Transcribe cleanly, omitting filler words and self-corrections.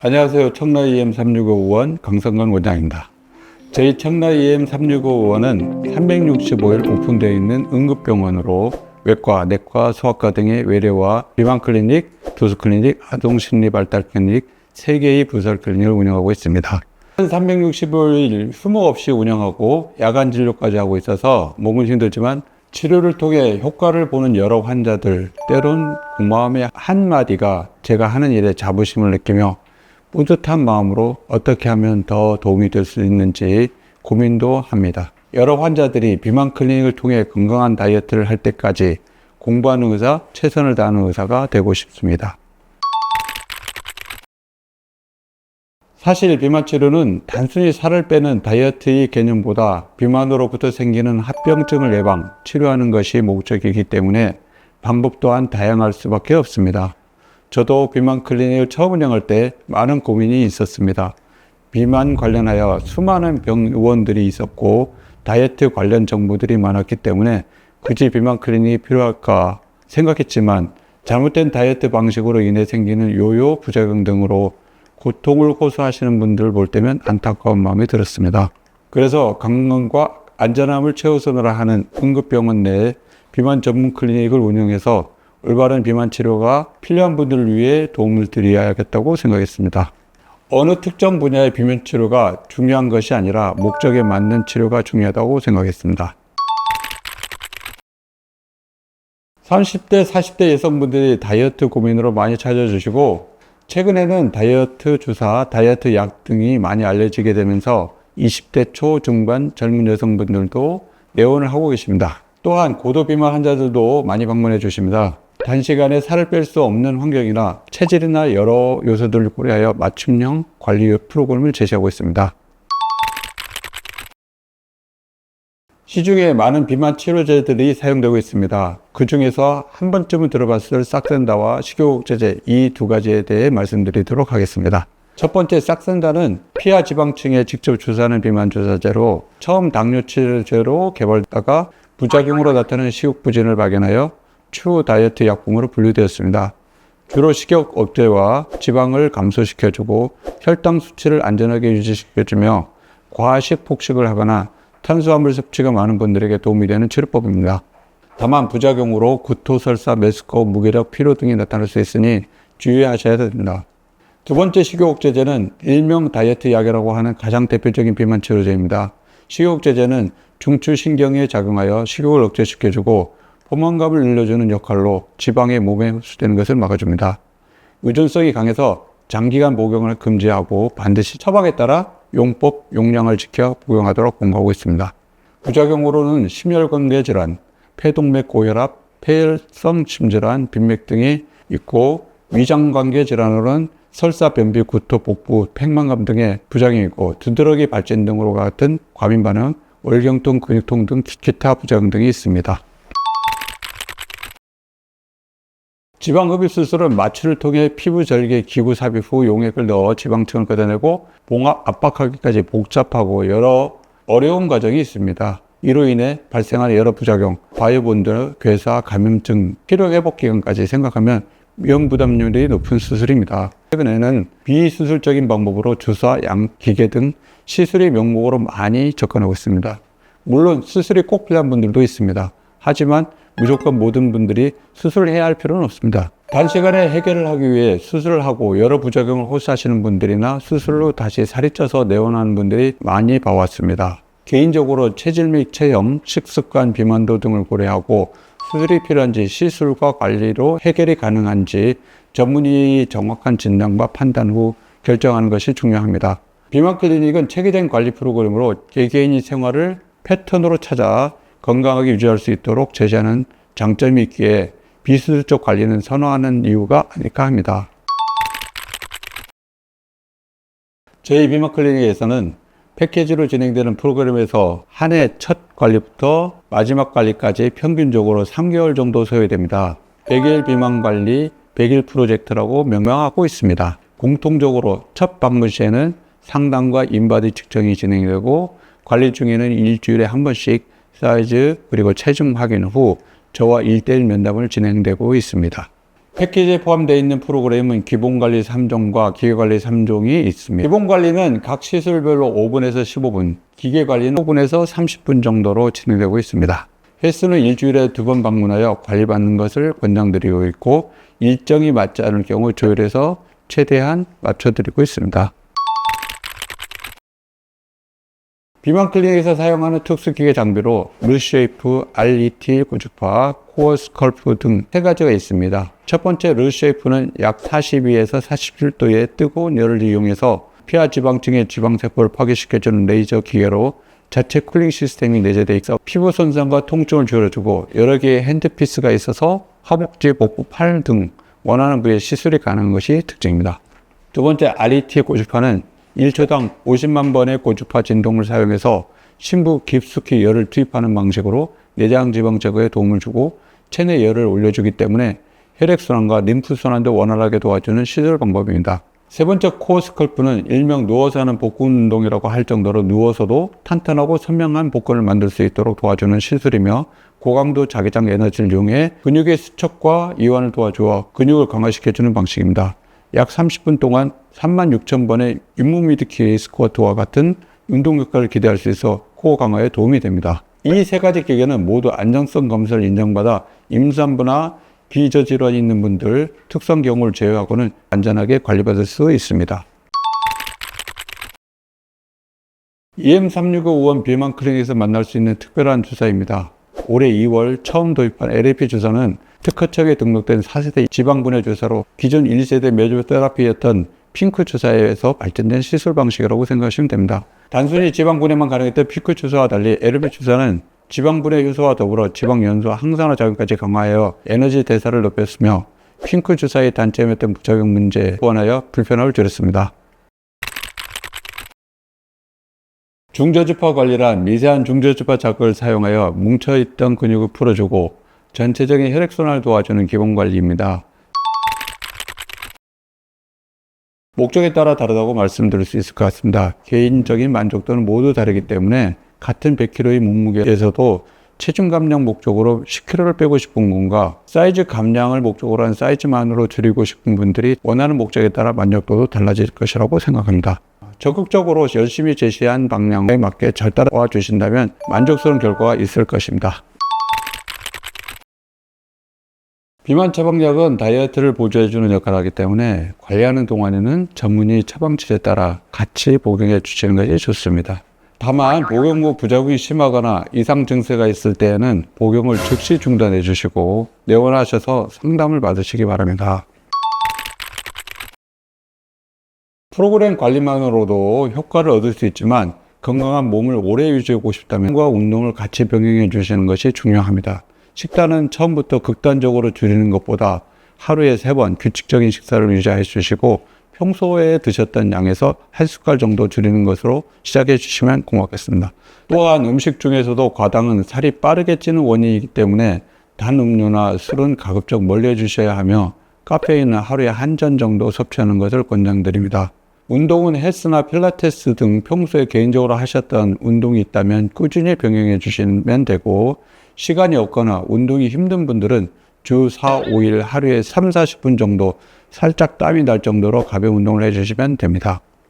안녕하세요. 청라 EM365원 강성건 원장입니다. 저희 청라 EM365원은 365일 오픈되어 있는 응급병원으로 외과, 내과, 소아과 등의 외래와 비만 클리닉, 도수 클리닉, 아동 심리 발달 클리닉 3개의 부설 클리닉을 운영하고 있습니다. 365일 휴무 없이 운영하고 야간 진료까지 하고 있어서 몸은 힘들지만 치료를 통해 효과를 보는 여러 환자들, 때론 고마움의 한마디가 제가 하는 일에 자부심을 느끼며 뿌듯한 마음으로 어떻게 하면 더 도움이 될 수 있는지 고민도 합니다. 여러 환자들이 비만 클리닉을 통해 건강한 다이어트를 할 때까지 공부하는 의사, 최선을 다하는 의사가 되고 싶습니다. 사실 비만 치료는 단순히 살을 빼는 다이어트의 개념보다 비만으로부터 생기는 합병증을 예방, 치료하는 것이 목적이기 때문에 방법 또한 다양할 수밖에 없습니다. 저도 비만 클리닉을 처음 운영할 때 많은 고민이 있었습니다. 비만 관련하여 수많은 병의원들이 있었고 다이어트 관련 정보들이 많았기 때문에 굳이 비만 클리닉이 필요할까 생각했지만 잘못된 다이어트 방식으로 인해 생기는 요요 부작용 등으로 고통을 호소하시는 분들을 볼 때면 안타까운 마음이 들었습니다. 그래서 건강과 안전함을 최우선으로 하는 응급병원 내에 비만 전문 클리닉을 운영해서 올바른 비만 치료가 필요한 분들을 위해 도움을 드려야겠다고 생각했습니다. 어느 특정 분야의 비만 치료가 중요한 것이 아니라 목적에 맞는 치료가 중요하다고 생각했습니다. 30대, 40대 여성분들이 다이어트 고민으로 많이 찾아주시고 최근에는 다이어트 주사, 다이어트 약 등이 많이 알려지게 되면서 20대 초중반 젊은 여성분들도 내원을 하고 계십니다. 또한 고도비만 환자들도 많이 방문해 주십니다. 단시간에 살을 뺄 수 없는 환경이나 체질이나 여러 요소들을 고려하여 맞춤형 관리 프로그램을 제시하고 있습니다. 시중에 많은 비만 치료제들이 사용되고 있습니다. 그 중에서 한 번쯤은 들어봤을 싹센다와 식욕제제 이 두 가지에 대해 말씀드리도록 하겠습니다. 첫 번째 싹센다는 피하 지방층에 직접 주사하는 비만 주사제로 처음 당뇨 치료제로 개발되다가 부작용으로 나타나는 식욕부진을 발견하여 추후 다이어트 약품으로 분류되었습니다. 주로 식욕 억제와 지방을 감소시켜주고 혈당 수치를 안전하게 유지시켜주며 과식 폭식을 하거나 탄수화물 섭취가 많은 분들에게 도움이 되는 치료법입니다. 다만 부작용으로 구토, 설사, 메스꺼, 무기력, 피로 등이 나타날 수 있으니 주의하셔야 됩니다. 두 번째 식욕억제제는 일명 다이어트 약이라고 하는 가장 대표적인 비만 치료제입니다. 식욕억제제는 중추신경에 작용하여 식욕을 억제시켜주고 포만감을 늘려주는 역할로 지방이 몸에 흡수되는 것을 막아줍니다. 의존성이 강해서 장기간 복용을 금지하고 반드시 처방에 따라 용법, 용량을 지켜 복용하도록 권고하고 있습니다. 부작용으로는 심혈관계 질환, 폐동맥 고혈압, 폐혈성 심질환, 빈맥 등이 있고 위장관계 질환으로는 설사, 변비, 구토, 복부, 팽만감 등의 부작용이 있고 두드러기 발진 등으로 같은 과민 반응, 월경통, 근육통 등 기타 부작용 등이 있습니다. 지방흡입 수술은 마취를 통해 피부 절개, 기구 삽입 후 용액을 넣어 지방층을 걷어내고 봉합, 압박하기까지 복잡하고 여러 어려운 과정이 있습니다. 이로 인해 발생하는 여러 부작용, 바이오본드, 괴사, 감염증, 피로 회복 기간까지 생각하면 위험 부담률이 높은 수술입니다. 최근에는 비수술적인 방법으로 주사, 양, 기계 등 시술의 명목으로 많이 접근하고 있습니다. 물론 수술이 꼭 필요한 분들도 있습니다. 하지만 무조건 모든 분들이 수술을 해야 할 필요는 없습니다. 단시간에 해결을 하기 위해 수술을 하고 여러 부작용을 호소하시는 분들이나 수술로 다시 살이 쪄서 내원하는 분들이 많이 봐왔습니다. 개인적으로 체질 및 체형, 식습관, 비만도 등을 고려하고 수술이 필요한지 시술과 관리로 해결이 가능한지 전문의의 정확한 진단과 판단 후 결정하는 것이 중요합니다. 비만 클리닉은 체계적인 관리 프로그램으로 개개인의 생활을 패턴으로 찾아 건강하게 유지할 수 있도록 제시하는 장점이 있기에 비수술적 관리는 선호하는 이유가 아닐까 합니다. 저희 비만 클리닉에서는 패키지로 진행되는 프로그램에서 한 해 첫 관리부터 마지막 관리까지 평균적으로 3개월 정도 소요됩니다. 100일 비만 관리 100일 프로젝트라고 명명하고 있습니다. 공통적으로 첫 방문 시에는 상담과 인바디 측정이 진행되고 관리 중에는 일주일에 한 번씩 사이즈 그리고 체중 확인 후 저와 1:1 면담을 진행되고 있습니다. 패키지에 포함되어 있는 프로그램은 기본관리 3종과 기계관리 3종이 있습니다. 기본관리는 각 시술별로 5분에서 15분, 기계관리는 5분에서 30분 정도로 진행되고 있습니다. 헬스는 일주일에 2번 방문하여 관리받는 것을 권장드리고 있고, 일정이 맞지 않을 경우 조율해서 최대한 맞춰드리고 있습니다. 비만 클리닉에서 사용하는 특수기계 장비로 루쉐이프, RET 고주파, 코어 스컬프 등 3가지가 있습니다. 첫 번째 루쉐이프는 약 42에서 47도의 뜨거운 열을 이용해서 피하 지방층의 지방세포를 파괴시켜주는 레이저 기계로 자체 쿨링 시스템이 내재되어 있어 피부 손상과 통증을 줄여주고 여러 개의 핸드피스가 있어서 허벅지, 복부, 팔 등 원하는 부위에 시술이 가능한 것이 특징입니다. 두 번째 RET 고주파는 1초당 50만 번의 고주파 진동을 사용해서 심부 깊숙이 열을 투입하는 방식으로 내장 지방 제거에 도움을 주고 체내 열을 올려주기 때문에 혈액순환과 림프순환도 원활하게 도와주는 시술 방법입니다. 세 번째 코어 스컬프는 일명 누워서 하는 복근 운동이라고 할 정도로 누워서도 탄탄하고 선명한 복근을 만들 수 있도록 도와주는 시술이며 고강도 자기장 에너지를 이용해 근육의 수축과 이완을 도와주어 근육을 강화시켜주는 방식입니다. 약 30분 동안 36,000번의 윗몸일으키기 스쿼트와 같은 운동 효과를 기대할 수 있어 코어 강화에 도움이 됩니다. 이 3가지 기계는 모두 안정성 검사를 인정받아 임산부나 비저질환이 있는 분들 특성 경우를 제외하고는 안전하게 관리받을 수 있습니다. EM365원 비만 클리닉에서 만날 수 있는 특별한 주사입니다. 올해 2월 처음 도입한 LAP 주사는 특허청에 등록된 4세대 지방분해 주사로 기존 1세대 메조테라피였던 핑크 주사에서 발전된 시술 방식이라고 생각하시면 됩니다. 단순히 지방분해만 가능했던 핑크 주사와 달리 LAP 주사는 지방분해 효소와 더불어 지방 연소와 항산화 작용까지 강화하여 에너지 대사를 높였으며 핑크 주사의 단점이었던 부작용 문제에 보완하여 불편함을 줄였습니다. 중저주파 관리란 미세한 중저주파 자극을 사용하여 뭉쳐있던 근육을 풀어주고 전체적인 혈액순환을 도와주는 기본관리입니다. 목적에 따라 다르다고 말씀드릴 수 있을 것 같습니다. 개인적인 만족도는 모두 다르기 때문에 같은 100kg의 몸무게에서도 체중 감량 목적으로 10kg를 빼고 싶은 분과 사이즈 감량을 목적으로 한 사이즈만으로 줄이고 싶은 분들이 원하는 목적에 따라 만족도도 달라질 것이라고 생각합니다. 적극적으로 열심히 제시한 방향에 맞게 잘 따라와 주신다면 만족스러운 결과가 있을 것입니다. 비만 처방약은 다이어트를 보조해주는 역할을 하기 때문에 관리하는 동안에는 전문의 처방치에 따라 같이 복용해 주시는 것이 좋습니다. 다만 복용 후 부작용이 심하거나 이상 증세가 있을 때에는 복용을 즉시 중단해 주시고 내원하셔서 상담을 받으시기 바랍니다. 프로그램 관리만으로도 효과를 얻을 수 있지만 건강한 몸을 오래 유지하고 싶다면 운동을 같이 병행해 주시는 것이 중요합니다. 식단은 처음부터 극단적으로 줄이는 것보다 하루에 3번 규칙적인 식사를 유지해 주시고 평소에 드셨던 양에서 한 숟갈 정도 줄이는 것으로 시작해 주시면 고맙겠습니다. 또한 음식 중에서도 과당은 살이 빠르게 찌는 원인이기 때문에 단 음료나 술은 가급적 멀리 해 주셔야 하며 카페인은 하루에 한 잔 정도 섭취하는 것을 권장드립니다. 운동은 헬스나 필라테스 등 평소에 개인적으로 하셨던 운동이 있다면 꾸준히 병행해 주시면 되고 시간이 없거나 운동이 힘든 분들은 주 4, 5일 하루에 3, 40분 정도 살짝 땀이 날 정도로 가벼운 운동을 해주시면 됩니다.